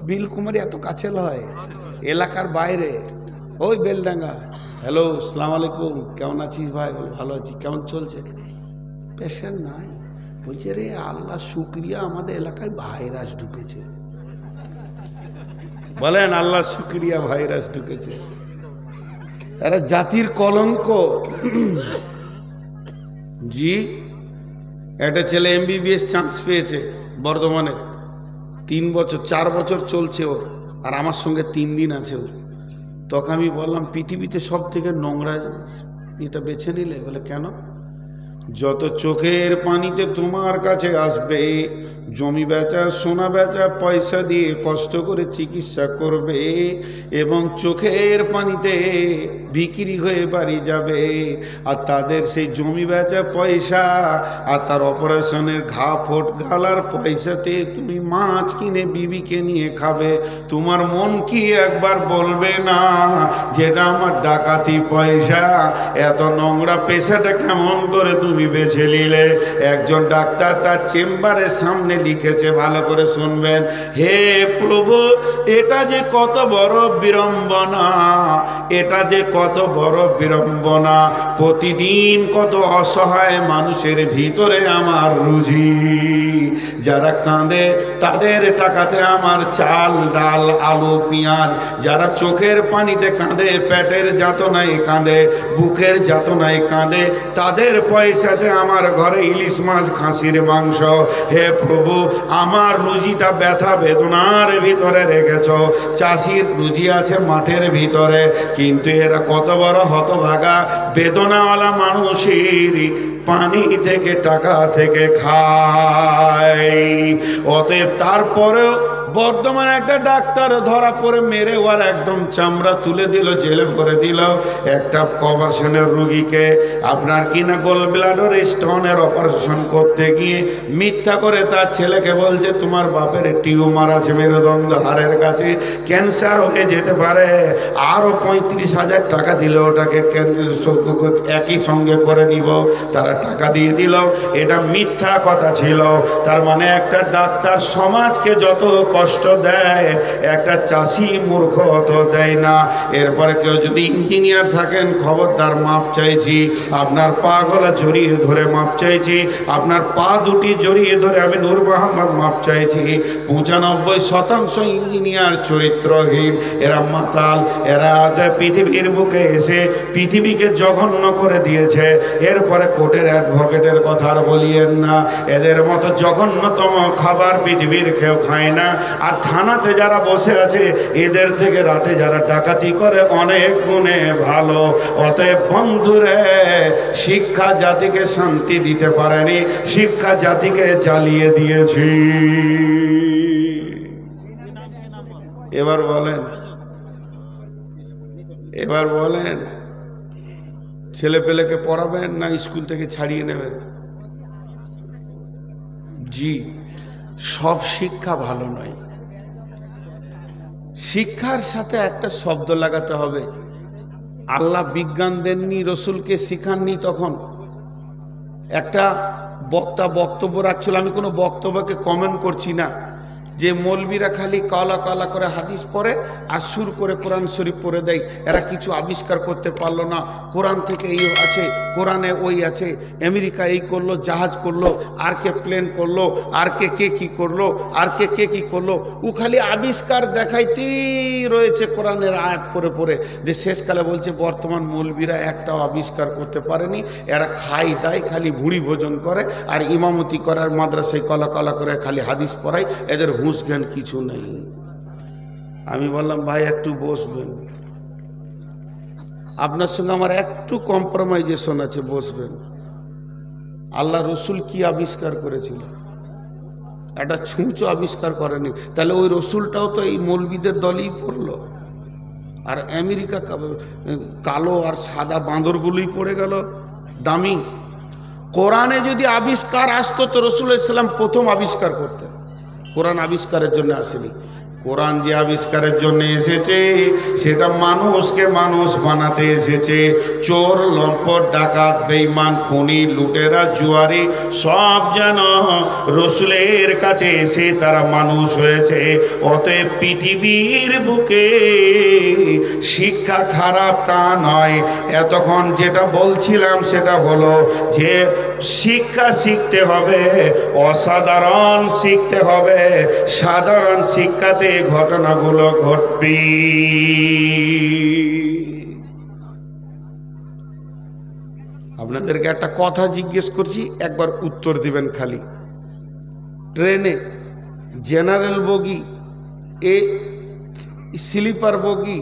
বিলকুমারি, এত কাছে লয়, এলাকার বাইরে, ওই বেলডাঙ্গা। হ্যালো, আসসালামু আলাইকুম, কেমন আছিস ভাই? বল ভালো আছি। কেমন চলছে? পেশেন্ট নাই। বলছে রে আল্লাহ শুক্রিয়া, আমাদের এলাকায় ভাইরাস ঢুকেছে। বলেন আল্লাহ শুক্রিয়া, ভাইরাস ঢুকেছে। এরা জাতির কলঙ্ক। জি, একটা ছেলে MBBS চান্স পেয়েছে বর্ধমানে, 3 বছর 4 বছর চলছে ওর, আর আমার সঙ্গে 3 দিন আছে ওর। তখন আমি বললাম পৃথিবীতে সব থেকে নোংরা এটা বেছে নিলে? বলে কেন? যত চোখের পানিতে তোমার কাছে আসবে, জমি বেচা সোনা বেচা পয়সা দিয়ে কষ্ট করে চিকিৎসা করবে এবং চোখের পানিতে বিক্রি হয়ে বাড়ি যাবে, আর তাদের সেই জমি বেচা পয়সা আর তার অপারেশনের ঘা ফোট গালার পয়সাতে তুমি মাছ কিনে বিবিকে নিয়ে খাবে। তোমার মন কি একবার বলবে না যেটা আমার ডাকাতি পয়সা? এত নোংরা পেশাটা কেমন করে তুমি বেছে নিলে? একজন ডাক্তার তার চেম্বারের সামনে লিখেছে, ভালো করে শুনবেন, হে প্রভু, এটা যে কত বড় বিড়ম্বনা, এটা যে কত বড় বিড়ম্বনা, প্রতিদিন কত অসহায় মানুষের ভিতরে আমার রুজি। যারা কাঁদে তাদের টাকাতে আমার চাল ডাল আলু পেঁয়াজ, যারা চোখের পানিতে কাঁদে, পেটের যাতনায় কাঁদে, বুকের যাতনায় কাঁদে, তাদের পয়সাতে আমার ঘরে ইলিশ মাছ খাসির মাংস। হে প্রভু, আমার রুজিটা ব্যথা বেদনার ভিতরে রেখেছ। চাষির রুজি আছে মাঠের ভিতরে, কিন্তু এরা কত বড় হতভাগা, বেদনাওয়ালা মানুষের পানি থেকে টাকা থেকে খায়। অতএব তারপরেও বর্তমানে একটা ডাক্তার ধরা পড়ে মেরে ওর একদম চামড়া তুলে দিল, জেলে ভরে দিল। একটা অপারেশনের রুগীকে আপনার কিনা গোল ব্লাডার স্টোনের অপারেশন করতে গিয়ে মিথ্যা করে তার ছেলেকে বলছে তোমার বাপের টিউমার আছে মেরুদণ্ড হাড়ের কাছে, ক্যান্সার হয়ে যেতে পারে, আরও 35,000 টাকা দিলে ওটাকে একই সঙ্গে করে নিব। তারা টাকা দিয়ে দিল, এটা মিথ্যা কথা ছিল। তার মানে একটা ডাক্তার সমাজকে যত কষ্ট দেয়, একটা চাষি মূর্খ অত দেয় না। এরপরে কেউ যদি ইঞ্জিনিয়ার থাকেন, খবরদার মাপ চাইছি, আপনার পা গলা জড়িয়ে ধরে মাপ চাইছি, আপনার পা দুটি জড়িয়ে ধরে আমি নূর মোহাম্মদ মাপ চাইছি। 95% ইঞ্জিনিয়ার চরিত্রহীন, এরা মাতাল, এরা পৃথিবীর বুকে এসে পৃথিবীকে জঘন্য করে দিয়েছে। এরপরে কোর্টের অ্যাডভোকেটের কথা আর বলিয়েন না, এদের মতো জঘন্যতম খাবার পৃথিবীর কেউ খায় না। আর থানাতে যারা বসে আছে, এদের থেকে রাতে যারা ডাকাতি করে অনেক গুণে ভালো। অতএব বন্ধুরে, শিক্ষা জাতিকে শান্তি দিতে পারেনি, শিক্ষা জাতিকে জ্বালিয়ে দিয়েছি। এবার বলেন ছেলে পেলেকে পড়াবেন না স্কুল থেকে ছাড়িয়ে নেবেন? জি, সব শিক্ষা ভালো নয়। শিক্ষার সাথে একটা শব্দ লাগাতে হবে। আল্লাহ বিজ্ঞান দেননি, রসুলকে শিখাননি। তখন একটা বক্তা বক্তব্য রাখছিল, আমি কোনো বক্তব্যকে কমেন্ট করছি না, যে মৌলবীরা খালি কালা কালা করে হাদিস পড়ে আর সুর করে কোরআন শরীফ পড়ে দেয়, এরা কিছু আবিষ্কার করতে পারলো না। কোরআন থেকে এই আছে, কোরআনে ওই আছে, আমেরিকা এই করলো, জাহাজ করলো, আর কে প্লেন করলো, আর কে কি করলো, আর কে কি করলো। ও খালি আবিষ্কার দেখাইতেই রয়েছে কোরআনের আয়াত পড়ে পড়ে, যে শেষকালে বলছে বর্তমান মৌলবীরা একটাও আবিষ্কার করতে পারেনি, এরা খাই দায়, খালি ভুঁড়ি ভোজন করে আর ইমামতি করার মাদ্রাসায় কলা কলা করে খালি হাদিস পড়ায়, এদের হুঁশ জ্ঞান কিছু নেই। আমি বললাম ভাই একটু বসবেন, আপনার সঙ্গে আমার একটু কম্প্রোমাইজেশন আছে, বসবেন। আল্লাহ রসুল কি আবিষ্কার করেছিল? একটা ছুঁচো আবিষ্কার করেনি, তাহলে ওই রসুলটাও তো এই মৌলবীদের দলই পড়লো। আর আমেরিকা কালো আর সাদা বাঁদরগুলোই পড়ে গেল দামি। কোরআনে যদি আবিষ্কার আসতো তো রসুল ইসলাম প্রথম আবিষ্কার করতেন। কোরআন আবিষ্কারের জন্য আসেনি, কোরআন যে আবিষ্কারের জন্য এসেছে সেটা মানুষকে মানুষ বানাতে এসেছে। চোর, লম্পট, ডাকাত, বেঈমান, খুনি, লুটেরা, জুয়ারি সব যেন রসুলের কাছে এসে তারা মানুষ হয়েছে। অতএব পৃথিবীর বুকে শিক্ষা খারাপ তা নয়। এতক্ষণ যেটা বলছিলাম সেটা হলো যে শিক্ষা শিখতে হবে, অসাধারণ শিখতে হবে। সাধারণ শিক্ষাতে ঘটনাগুলো ঘটবে। আপনাদেরকে একটা কথা জিজ্ঞেস করছি, একবার উত্তর দিবেন খালি। ট্রেনে জেনারেল বগি, এ স্লিপার বগি,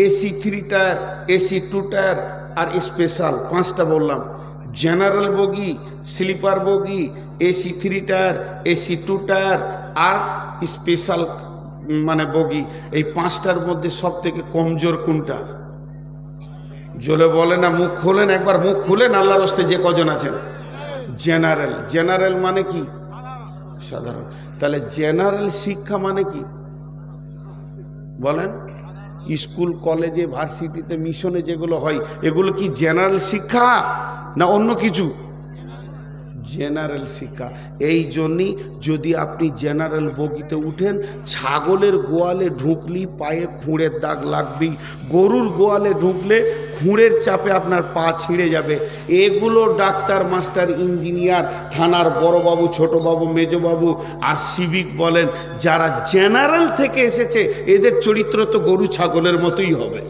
এসি 3 টায়ার, এসি 2 টায়ার আর স্পেশাল 5টা বললাম। জেনারেল বগি, স্লিপার বগি, এসি 3 টায়ার, এসি 2 টায়ার আর স্পেশাল মানে বগি, এই 5টার মধ্যে সব থেকে কমজোর কোনটা? জোরে বলে না, মুখ খোলেন, একবার মুখ খুলেন আল্লাহর রাস্তে যে কজন আছেন। জেনারেল। জেনারেল মানে কি? সাধারণ। তাহলে জেনারেল শিক্ষা মানে কি বলেন? স্কুল, কলেজে, ভার্সিটিতে, মিশনে যেগুলো হয় এগুলো কি জেনারেল শিক্ষা না অন্য কিছু? জেনারেল শিক্ষা। এই জন্যই যদি আপনি জেনারেল বগিতে উঠেন, ছাগলের গোয়ালে ঢুকলি পায়ে খুঁড়ের দাগ লাগবেই, গরুর গোয়ালে ঢুকলে খুঁড়ের চাপে আপনার পা ছিঁড়ে যাবে। এগুলো ডাক্তার, মাস্টার, ইঞ্জিনিয়ার, থানার বড়বাবু, ছোটবাবু, মেজবাবু আর সিভিক বলেন, যারা জেনারেল থেকে এসেছে এদের চরিত্র তো গরু ছাগলের মতোই হবে।